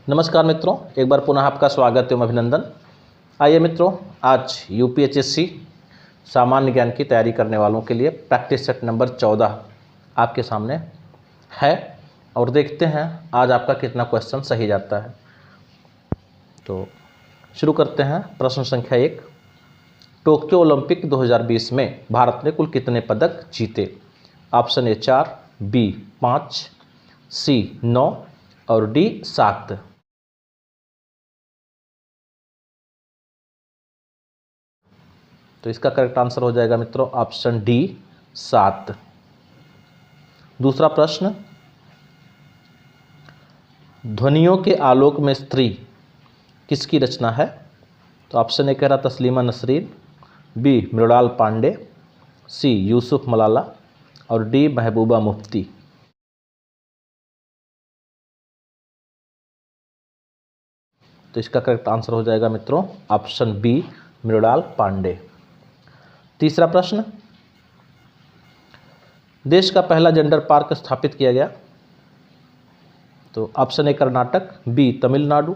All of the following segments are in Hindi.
नमस्कार मित्रों, एक बार पुनः आपका स्वागत एवं अभिनंदन। आइए मित्रों, आज यूपीएचएससी सामान्य ज्ञान की तैयारी करने वालों के लिए प्रैक्टिस सेट नंबर 14 आपके सामने है और देखते हैं आज आपका कितना क्वेश्चन सही जाता है। तो शुरू करते हैं। प्रश्न संख्या 1, टोक्यो ओलंपिक 2020 में भारत ने कुल कितने पदक जीते? ऑप्शन ए 4, बी 5, सी 9 और डी 7। तो इसका करेक्ट आंसर हो जाएगा मित्रों ऑप्शन डी 7। दूसरा प्रश्न, ध्वनियों के आलोक में स्त्री किसकी रचना है? तो ऑप्शन ए कह रहा तस्लीमा नसरीन, बी मृणाल पांडे, सी यूसुफ मलाला और डी महबूबा मुफ्ती। तो इसका करेक्ट आंसर हो जाएगा मित्रों ऑप्शन बी मृणाल पांडे। तीसरा प्रश्न, देश का पहला जेंडर पार्क स्थापित किया गया? तो option A Karnataka, B Tamil Nadu,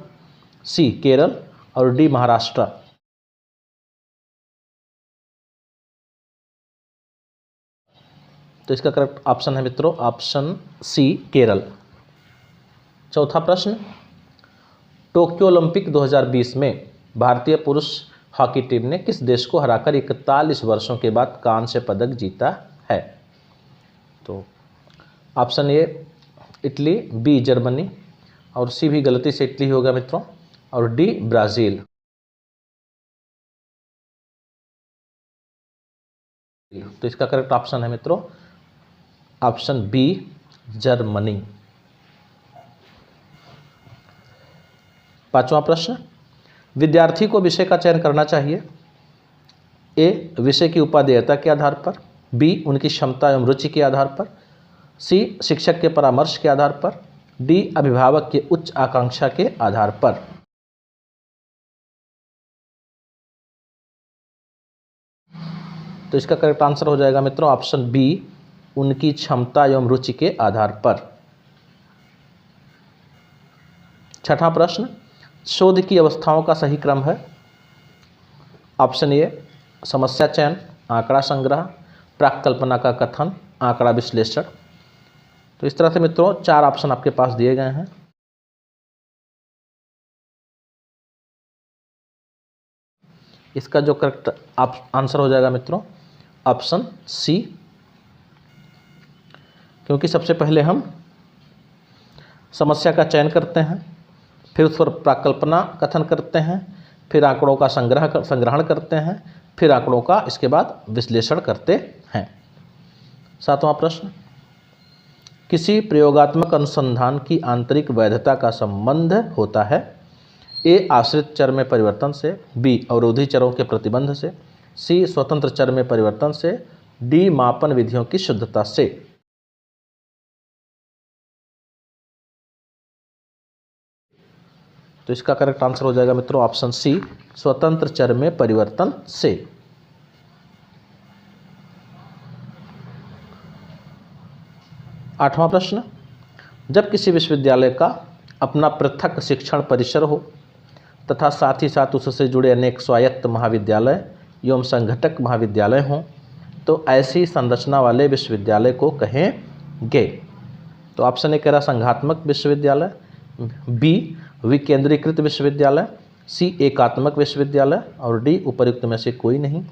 C Kerala और डी महाराष्ट्र। तो इसका करेक्ट ऑप्शन है मित्रों ऑप्शन सी केरल। चौथा प्रश्न, टोक्यो ओलंपिक 2020 में भारतीय पुरुष हॉकी टीम ने किस देश को हराकर 41 वर्षों के बाद कांस्य पदक जीता है? तो option A Italy, B Germany और सी भी गलती से इटली होगा मित्रों और डी ब्राज़ील। तो इसका करेक्ट ऑप्शन है मित्रों ऑप्शन बी जर्मनी। पांचवा प्रश्न, विद्यार्थी को विषय का चयन करना चाहिए? ए विषय की उपादेयता के आधार पर, बी उनकी क्षमता एवं रुचि के आधार पर, सी शिक्षक के परामर्श के आधार पर, डी अभिभावक के उच्च आकांक्षा के आधार पर। तो इसका करेक्ट आंसर हो जाएगा मित्रों ऑप्शन बी उनकी क्षमता एवं रुचि के आधार पर। छठा प्रश्न, शोध की अवस्थाओं का सही क्रम है? ऑप्शन ए समस्या चयन, आंकड़ा संग्रह, प्राक कल्पना का कथन, आंकड़ा विश्लेषण। तो इस तरह से मित्रों 4 ऑप्शन आपके पास दिए गए हैं। इसका जो करेक्ट आंसर हो जाएगा मित्रों ऑप्शन सी, क्योंकि सबसे पहले हम समस्या का चयन करते हैं, फिर उस पर प्राकल्पना कथन करते हैं, फिर आंकड़ों का संग्रहण करते हैं, फिर आंकड़ों का इसके बाद विश्लेषण करते हैं। सातवां प्रश्न, किसी प्रयोगात्मक अनुसंधान की आंतरिक वैधता का संबंध होता है? ए आश्रित चर में परिवर्तन से, बी अवरोधी चरों के प्रतिबंध से, सी स्वतंत्र चर में परिवर्तन से, डी मापन विधियों की शुद्धता से। तो इसका करेक्ट आंसर हो जाएगा मित्रों ऑप्शन सी स्वतंत्र चर में परिवर्तन से। आठवां प्रश्न, जब किसी विश्वविद्यालय का अपना पृथक शिक्षण परिसर हो तथा साथ ही साथ उससे जुड़े अनेक स्वायत्त महाविद्यालय एवं संघटक महाविद्यालय हों तो ऐसी संरचना वाले विश्वविद्यालय को कहेंगे? तो ऑप्शन ए कह रहा संघात्मक विश्वविद्यालय, बी विकेंद्रीकृत विश्वविद्यालय, सी एकात्मक विश्वविद्यालय और डी उपर्युक्त में से कोई नहीं।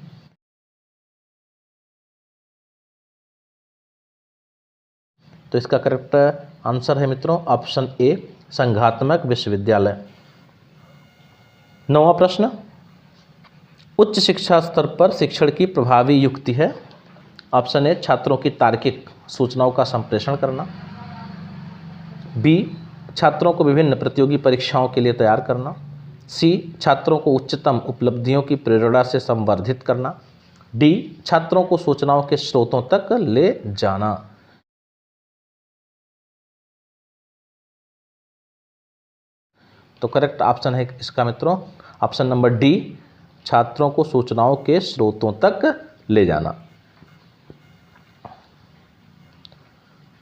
तो इसका करेक्ट आंसर है मित्रों ऑप्शन ए संघात्मक विश्वविद्यालय। नौवां प्रश्न, उच्च शिक्षा स्तर पर शिक्षण की प्रभावी युक्ति है? ऑप्शन ए छात्रों की तार्किक सूचनाओं का संप्रेषण करना, बी छात्रों को विभिन्न प्रतियोगी परीक्षाओं के लिए तैयार करना, सी छात्रों को उच्चतम उपलब्धियों की प्रेरणा से संवर्धित करना, डी छात्रों को सूचनाओं के स्रोतों तक ले जाना। तो करेक्ट ऑप्शन है इसका मित्रों ऑप्शन नंबर डी छात्रों को सूचनाओं के स्रोतों तक ले जाना।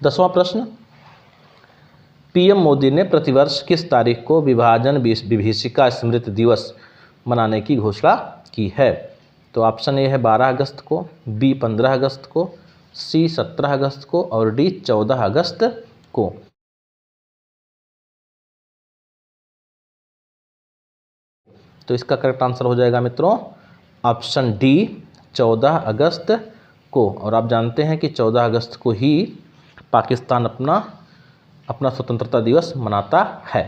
10वां प्रश्न, पीएम मोदी ने प्रतिवर्ष किस तारीख को विभाजन विभीषिका स्मृति दिवस मनाने की घोषणा की है? तो ऑप्शन ए है 12 अगस्त को, बी 15 अगस्त को, सी 17 अगस्त को और डी 14 अगस्त को। तो इसका करेक्ट आंसर हो जाएगा मित्रों ऑप्शन डी 14 अगस्त को। और आप जानते हैं कि 14 अगस्त को ही पाकिस्तान अपना स्वतंत्रता दिवस मनाता है।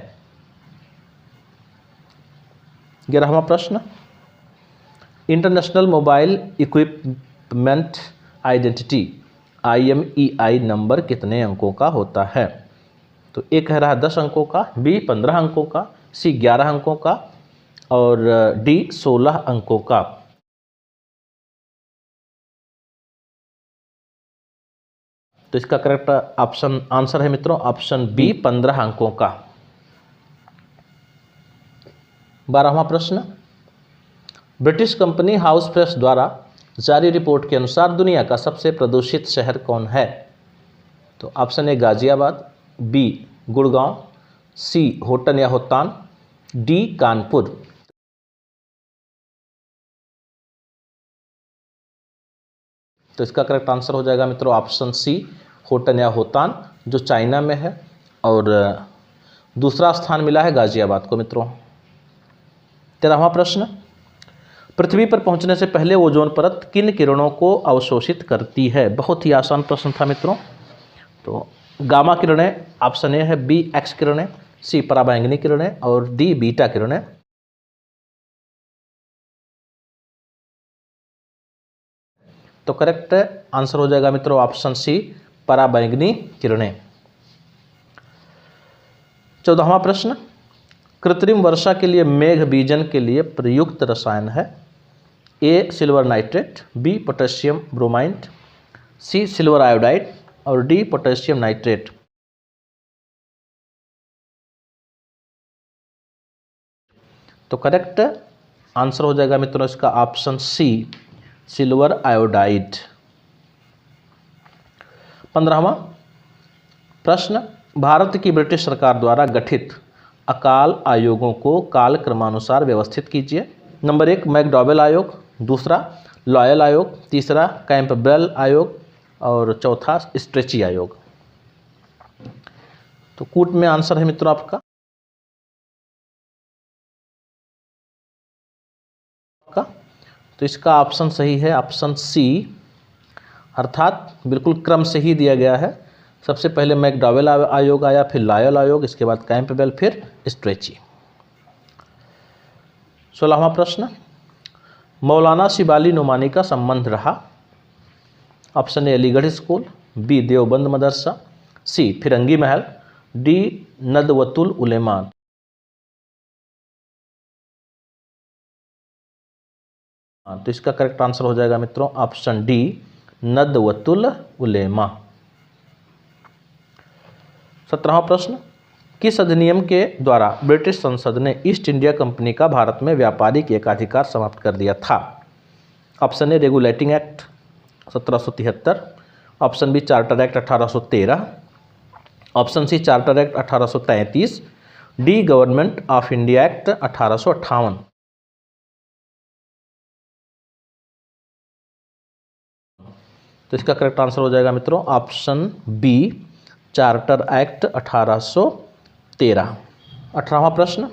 11वां प्रश्न, international mobile equipment identity IMEI number कितने अंकों का होता है? तो ए कह रहा है 10 अंकों का, बी 15 अंकों का, सी 11 अंकों का और डी 16 अंकों का। तो इसका करेक्ट ऑप्शन आंसर है मित्रों ऑप्शन बी 15 अंकों का। 12वां प्रश्न, ब्रिटिश कंपनी हाउस प्रेस द्वारा जारी रिपोर्ट के अनुसार दुनिया का सबसे प्रदूषित शहर कौन है? तो option A Ghaziabad, B Gurgaon, C Hotan या होतान, डी कानपुर। तो इसका करेक्ट आंसर हो जाएगा मित्रों ऑप्शन सी होटन या होतान, जो चाइना में है, और दूसरा स्थान मिला है गाजियाबाद को मित्रों। 13वां प्रश्न, पृथ्वी पर पहुंचने से पहले ओजोन परत किन किरणों को अवशोषित करती है? बहुत ही आसान प्रश्न था मित्रों। तो गामा किरणें, ऑप्शन ए है, बी एक्स किरणें, सी पराबैंगनी किरणें और डी बीटा किरणें। तो करेक्ट आंसर हो जाएगा मित्रों ऑप्शन सी पराबैंगनी किरणें। 14वां प्रश्न, कृत्रिम वर्षा के लिए मेघ बीजन के लिए प्रयुक्त रसायन है? A silver nitrate, B potassium bromide, C silver iodide और डी पोटेशियम नाइट्रेट। तो करेक्ट आंसर हो जाएगा मित्रों इसका ऑप्शन सी सिल्वर आयोडाइड। 15वां प्रश्न, भारत की ब्रिटिश सरकार द्वारा गठित अकाल आयोगों को काल क्रमानुसार व्यवस्थित कीजिए। नंबर 1 मैकडॉवेल आयोग, दूसरा लॉयल आयोग, तीसरा कैंपबेल आयोग और चौथा स्ट्रेची आयोग। तो कूट में आंसर है मित्रों आपका तो इसका ऑप्शन सही है ऑप्शन सी, अर्थात बिल्कुल क्रम से ही दिया गया है। सबसे पहले मैकडॉवेल आयोग आया, फिर लॉयल आयोग, इसके बाद कैंपबेल, फिर स्ट्रेची। 16वां प्रश्न, मौलाना शिबाली नोमानी का संबंध रहा? Option A Aligarh school, B Deoband मदरसा, सी फिरंगी महल, डी नदवतुल उलेमा। तो इसका करेक्ट आंसर हो जाएगा मित्रों ऑप्शन डी नदवतुल उलेमा। 17वां प्रश्न, किस अधिनियम के द्वारा ब्रिटिश संसद ने ईस्ट इंडिया कंपनी का भारत में व्यापारिक एकाधिकार समाप्त कर दिया था? Option A regulating act 1773, option B charter act 1813, option C charter act 1833, D government of India act 1858। तो इसका करेक्ट आंसर हो जाएगा मित्रों ऑप्शन बी चार्टर एक्ट 1813। 18वां प्रश्न,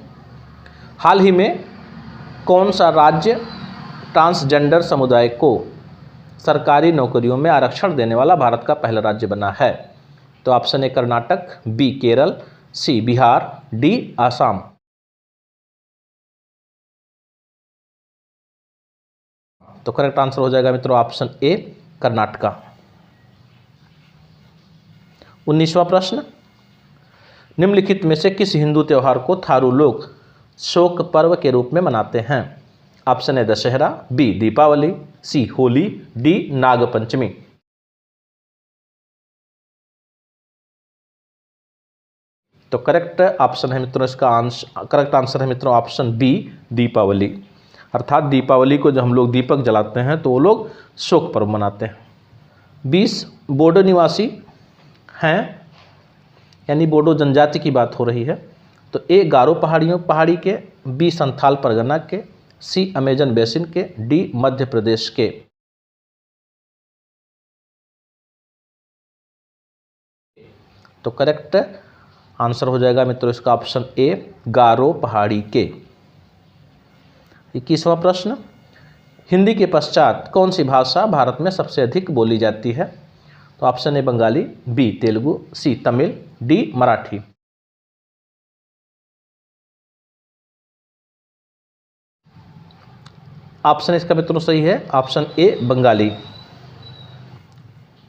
हाल ही में कौन सा राज्य ट्रांसजेंडर समुदाय को सरकारी नौकरियों में आरक्षण देने वाला भारत का पहला राज्य बना है? तो option A Karnataka, B Kerala, C Bihar, D Assam. तो करेक्ट आंसर हो जाएगा मित्रों ऑप्शन ए कर्नाटका। 19वां प्रश्न, निम्नलिखित में से किस हिंदू त्योहार को थारू लोग शोक पर्व के रूप में मनाते हैं? Option A Dussehra, B Deepawali, C Holi, D Nag Panchami. तो करेक्ट ऑप्शन है मित्रों इसका करेक्ट आंसर है मित्रों ऑप्शन बी दीपावली, अर्थात दीपावली को जब हम लोग दीपक जलाते हैं तो वो लोग शोक पर्व मनाते हैं। 20 बोडो निवासी हैं यानी बोडो जनजाति की बात हो रही है। तो ए गारो पहाड़ी के, बी संथाल परगना के, सी अमेजन बेसिन के, डी मध्य प्रदेश के। तो करेक्ट आंसर हो जाएगा मित्रों इसका ऑप्शन ए, गारो पहाड़ी के। 21वां प्रश्न, हिंदी के पश्चात कौन सी भाषा भारत में सबसे अधिक बोली जाती है? तो option A Bengali, B Telugu, C Tamil, D Marathi. Option इसका मित्रों सही है, ऑप्शन ए बंगाली।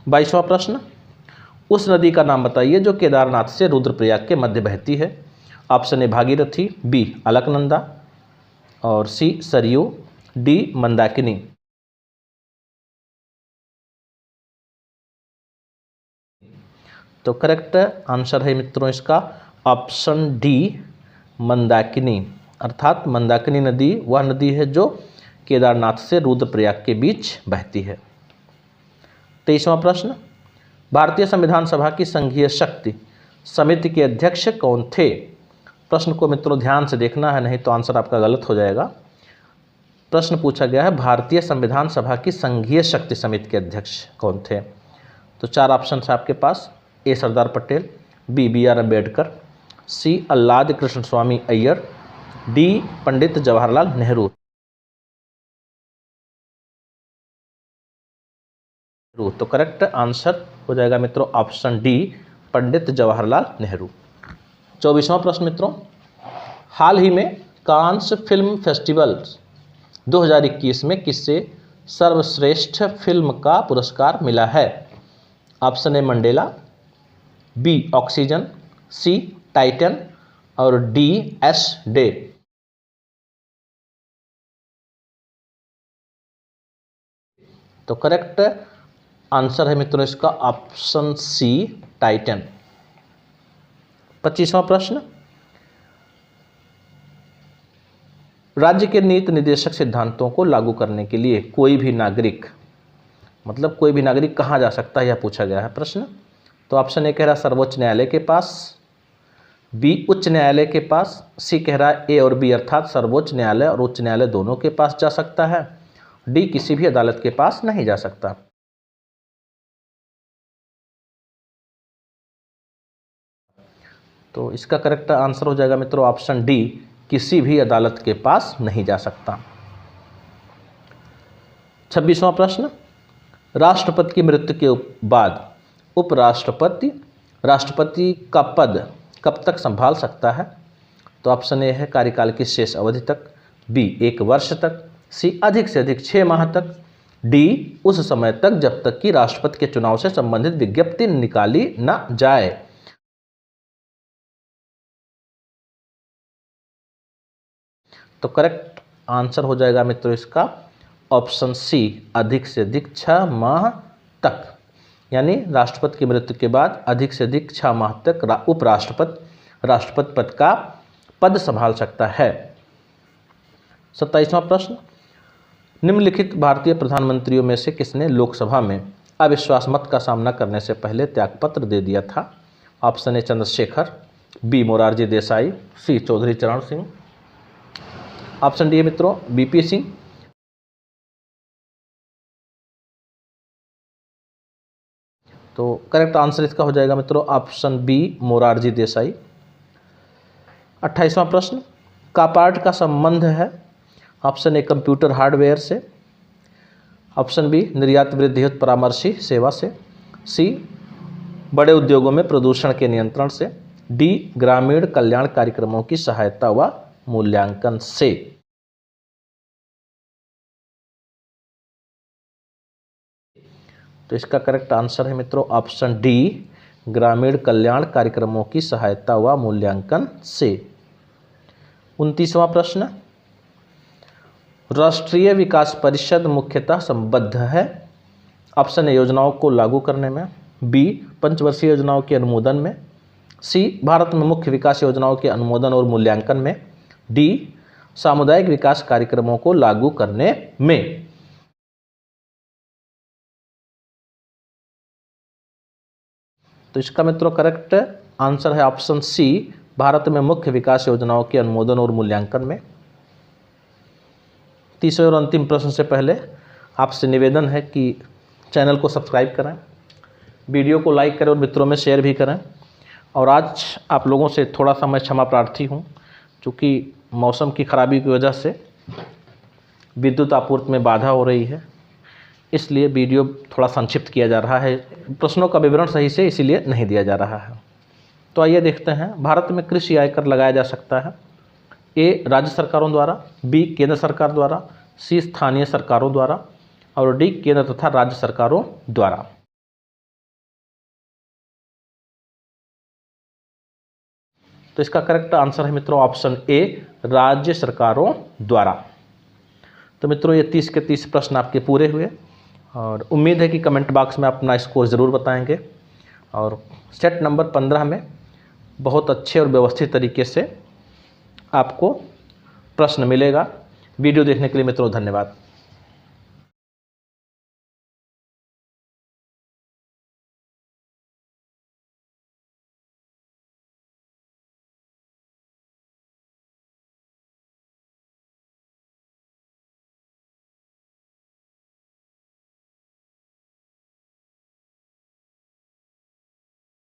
22वां प्रश्न, उस नदी का नाम बताइए जो केदारनाथ से रुद्रप्रयाग के मध्य बहती है। Option A Bhagirathi, B Alaknanda और सी सरयू, डी मंदाकिनी। तो करेक्ट आंसर है मित्रों इसका ऑप्शन डी मंदाकिनी, अर्थात मंदाकिनी नदी वह नदी है जो केदारनाथ से रुद्रप्रयाग के बीच बहती है। 23वां प्रश्न, भारतीय संविधान सभा की संघीय शक्ति समिति के अध्यक्ष कौन थे? प्रश्न को मित्रों ध्यान से देखना है, नहीं तो आंसर आपका गलत हो जाएगा। प्रश्न पूछा गया है भारतीय संविधान सभा की संघीय शक्ति समिति के अध्यक्ष कौन थे? तो 4 ऑप्शन है आपके पास, A Sardar Patel, B B R Ambedkar, C Alladi Krishnaswami Iyer, D Pandit Jawaharlal Nehru. तो करेक्ट आंसर हो जाएगा मित्रों ऑप्शन डी पंडित जवाहरलाल नेहरू। 24वां प्रश्न मित्रों, हाल ही में कांस फिल्म फेस्टिवल 2021 में किसे सर्वश्रेष्ठ फिल्म का पुरस्कार मिला है? Option A Mandela, B oxygen, C Titan और डी एस डे। तो करेक्ट आंसर है मित्रों इसका ऑप्शन सी टाइटन। 25वां प्रश्न, राज्य के नीति निदेशक सिद्धांतों को लागू करने के लिए कोई भी नागरिक, मतलब कोई भी नागरिक कहाँ जा सकता है यह पूछा गया है प्रश्न। तो ऑप्शन ए कह रहा है सर्वोच्च न्यायालय के पास, बी उच्च न्यायालय के पास, सी कह रहा है ए और बी अर्थात सर्वोच्च न्यायालय और उच्च न्यायालय दोनों के पास जा सकता है, डी किसी भी अदालत के पास नहीं जा सकता। तो इसका करेक्ट आंसर हो जाएगा मित्रों ऑप्शन डी, किसी भी अदालत के पास नहीं जा सकता। 26वां प्रश्न, राष्ट्रपति की मृत्यु के बाद उपराष्ट्रपति राष्ट्रपति का पद कब तक संभाल सकता है? तो ऑप्शन ए है कार्यकाल की शेष अवधि तक, बी 1 वर्ष तक, सी अधिक से अधिक 6 माह तक, डी उस समय तक जब तक कि राष्ट्रपति के चुनाव से संबंधित विज्ञप्ति निकाली न जाए। तो करेक्ट आंसर हो जाएगा मित्रों इसका ऑप्शन सी, अधिक से अधिक 6 माह तक, यानी राष्ट्रपति की मृत्यु के बाद अधिक से अधिक 6 माह तक उपराष्ट्रपति राष्ट्रपति पद का पद संभाल सकता है। 27वां प्रश्न, निम्नलिखित भारतीय प्रधानमंत्रियों में से किसने लोकसभा में अविश्वास मत का सामना करने से पहले त्यागपत्र दे दिया था? Option A Chandrashekhar, B Morarji Desai, C Chaudhary Charan Singh, option D है मित्रों बीपी सिंह। तो करेक्ट आंसर इसका हो जाएगा मित्रों ऑप्शन बी मोरारजी देसाई। 28वां प्रश्न, कापार्ट का संबंध है? ऑप्शन ए कंप्यूटर हार्डवेयर से, ऑप्शन बी निर्यात वृद्धि हेतु परामर्शी सेवा से, सी बड़े उद्योगों में प्रदूषण के नियंत्रण से, डी ग्रामीण कल्याण कार्यक्रमों की सहायता व मूल्यांकन से। तो इसका करेक्ट आंसर है मित्रों ऑप्शन डी ग्रामीण कल्याण कार्यक्रमों की सहायता व मूल्यांकन से। 29वां प्रश्न, राष्ट्रीय विकास परिषद मुख्यतः संबद्ध है? ऑप्शन ए योजनाओं को लागू करने में, बी पंचवर्षीय योजनाओं के अनुमोदन में, सी भारत में मुख्य विकास योजनाओं के अनुमोदन और मूल्यांकन में, डी सामुदायिक विकास कार्यक्रमों को लागू करने में। तो इसका मित्रों करेक्ट आंसर है ऑप्शन सी, भारत में मुख्य विकास योजनाओं के अनुमोदन और मूल्यांकन में। तीसरे और अंतिम प्रश्न से पहले आपसे निवेदन है कि चैनल को सब्सक्राइब करें, वीडियो को लाइक करें और मित्रों में शेयर भी करें। और आज आप लोगों से थोड़ा सा मैं क्षमा प्रार्थी हूँ, चूँकि मौसम की खराबी की वजह से विद्युत आपूर्ति में बाधा हो रही है, इसलिए वीडियो थोड़ा संक्षिप्त किया जा रहा है, प्रश्नों का विवरण सही से इसीलिए नहीं दिया जा रहा है। तो आइए देखते हैं, भारत में कृषि आयकर लगाया जा सकता है। ए, राज्य सरकारों द्वारा, बी, केंद्र सरकार द्वारा, सी, स्थानीय सरकारों द्वारा और डी, केंद्र तथा राज्य सरकारों द्वारा। तो इसका करेक्ट आंसर है मित्रों ऑप्शन ए, राज्य सरकारों द्वारा। तो मित्रों ये 30 के 30 प्रश्न आपके पूरे हुए और उम्मीद है कि कमेंट बॉक्स में अपना स्कोर ज़रूर बताएंगे और सेट नंबर 15 में बहुत अच्छे और व्यवस्थित तरीके से आपको प्रश्न मिलेगा। वीडियो देखने के लिए मित्रों धन्यवाद।